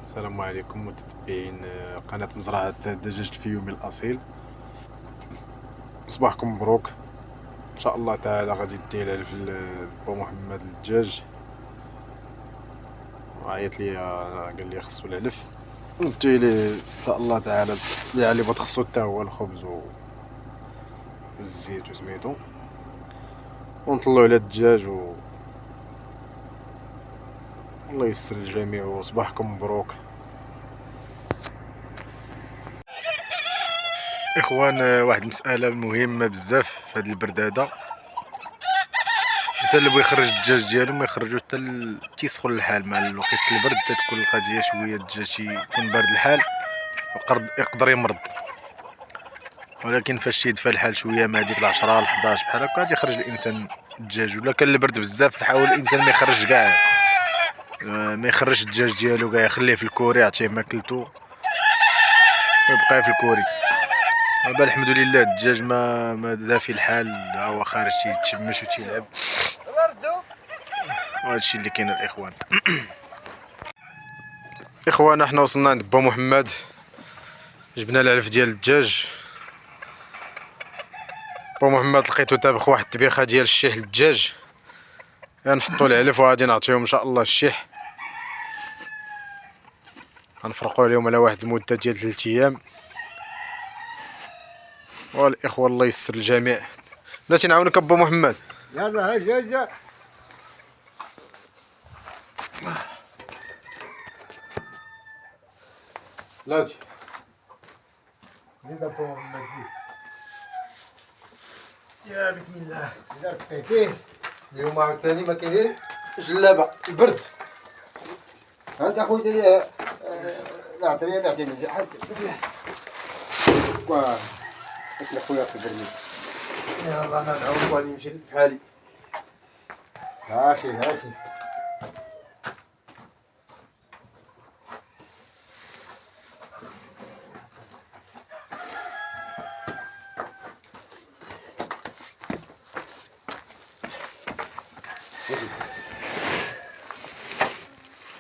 السلام عليكم متتبعين قناة مزرعة الدجاج الفيومي الأصيل. صباحكم مبروك إن شاء الله تعالى. غادي دير ألف با محمد الدجاج، وعيط ليا قال لي خصو العلف، قلت ليه إن شاء الله تعالى التصليع اللي بغات خصو تا هو الخبز والزيت وسميتو، ونطلعو على الدجاج الله يسر الجميع وصباحكم مبروك. اخوان، واحد المسألة مهمة بزاف في هاد البرد هذا. الانسان اللي بغى يخرج الدجاج ديالو ما يخرجو حتى تيسخن الحال. مع الوقت البرد تتكون القضية شوية، الدجاج تيكون بارد الحال يقدر يمرض، ولكن فاش تيدفى الحال شوية مع ديك 10 ل 11 بحال هكا غادي يخرج الانسان الدجاج. ولا كان البرد بزاف حاول الانسان ما يخرج كاع، ما يخرج الدجاج ديالو كاع، يخليه في الكوري يعطيه ماكلتو ويبقى في الكوري. دابا الحمد لله الدجاج ما دافي الحال، ها هو خارج تيتشمش وتيلعب، وهذا الشيء اللي كاين الاخوان. اخوانا حنا وصلنا عند با محمد، جبنا العلف ديال الدجاج. با محمد لقيتو تابخ واحد الطبيخه ديال الشيح للدجاج، نحطو العلف وغادي نعطيهم ان شاء الله الشيح، غنفرقو عليهم على واحد المده ديال 3 ايام. والاخوه الله يسر الجميع. بلاتي نعاونك با محمد؟ يلا هاي جا لا تجي زيد با محمد زيد. يا بسم الله. إذا بقيتيه اليوم عاوتاني ما كاين جلابه البرد. هانت اخويا نعطيني حد واه اكل اخويا في برميل. يلا انا نعاود غادي نمشي بحالي. ماشي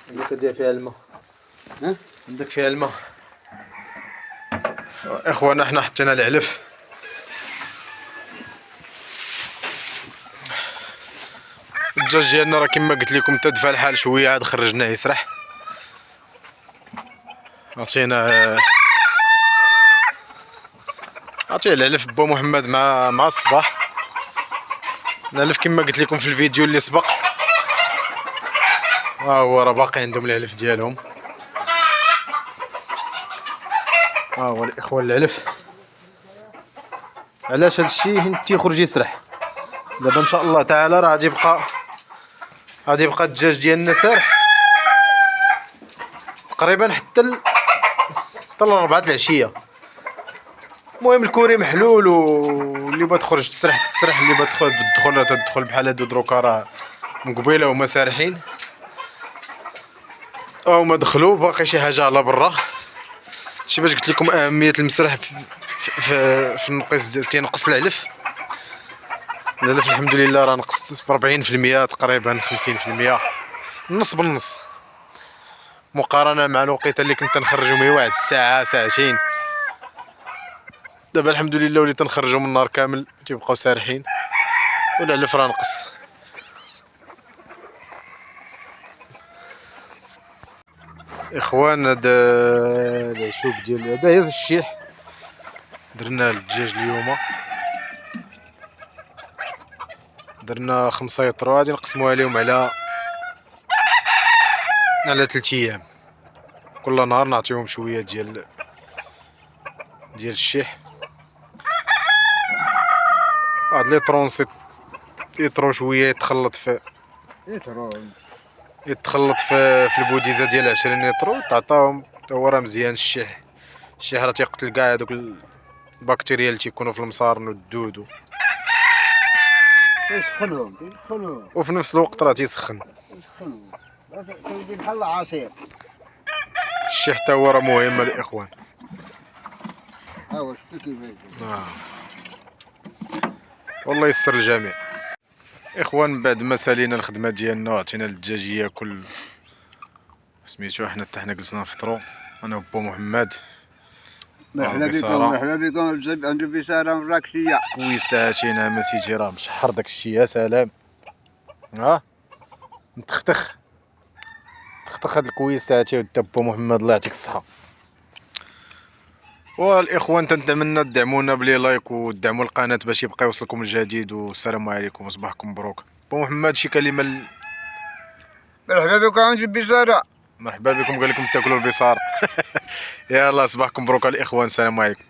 عندك دير فيها الماء؟ ها عندك فيها الماء؟ اخوانا حنا حطينا العلف، الدجاج ديالنا راه كما قلت لكم تدفى الحال شويه، عاد خرجناه يسرح. عطينا العلف با محمد مع الصباح. العلف كما قلت لكم في الفيديو اللي سبق، ها هو راه باقي عندهم العلف ديالهم. ها هو الاخوان العلف. علاش هادشي تيخرج يسرح؟ دابا ان شاء الله تعالى راه غادي يبقى الدجاج ديالنا سارح تقريبا حتى الربعة العشيه. المهم الكوري محلول، واللي بغا تخرج تسرح، اللي بغا تدخل راه تدخل بحال هادو دروكا راه من قبيله هما سارحين، او ما دخلوا باقي شي حاجه على برا. شي باش قلت لكم اهميه المسرح في النقيص، تينقص العلف الحمد لله راه نقصت ب 40% تقريبا 50%، النص بالنص، مقارنه مع الوقيته اللي كنت نخرجهم هي واحد الساعه ساعتين. دابا الحمد لله وليت نخرجهم النهار كامل تيبقاو سارحين، والعلف راه نقص. اخوان هذا العشوب ديال هذا هي الشيح درنا للدجاج اليوم، درنا 5 يطرو غادي نقسموها لهم على 3 ايام، كل نهار نعطيهم شويه ديال الشيح. هاد لي طرونسيت يطرو شويه يتخلط في البوديزه ديال 20 لتر، تعطاهم تا هو راه مزيان. الشيح راه تيقتل كاع هادوك البكتيريا اللي تيكونوا في المصارن والدود، يسخنهم وفي نفس الوقت راه تيسخن. تولي بحال العصير. الشيح حتى هو راه مهم الاخوان. ها هو شتي كيفاش. والله يسر الجميع. اخوان بعد ما سالينا الخدمه ديالنا وعطينا للدجاج ياكل سميتو حنا حتى حنا جلسنا نفطرو انا وبو محمد. مرحبا بكم بصراحة. مرحبا بكم عند بسارة مراكشية. كويس هاتينا ما تيجي راه مشحر داك الشيء يا سلام. ها نتختخ هاد الكويس هاتي ود بو محمد الله يعطيك الصحة. والاخوان تنتمنى تدعمونا بلي لايك ودعموا القناة باش يبقى يوصلكم الجديد، والسلام عليكم وصباحكم مبروك. بو محمد شي كلمة مرحبا بكم عند بسارة. مرحبا بكم، قال لكم تاكلوا البصار. يلا صباحكم مبروك الاخوان، السلام عليكم.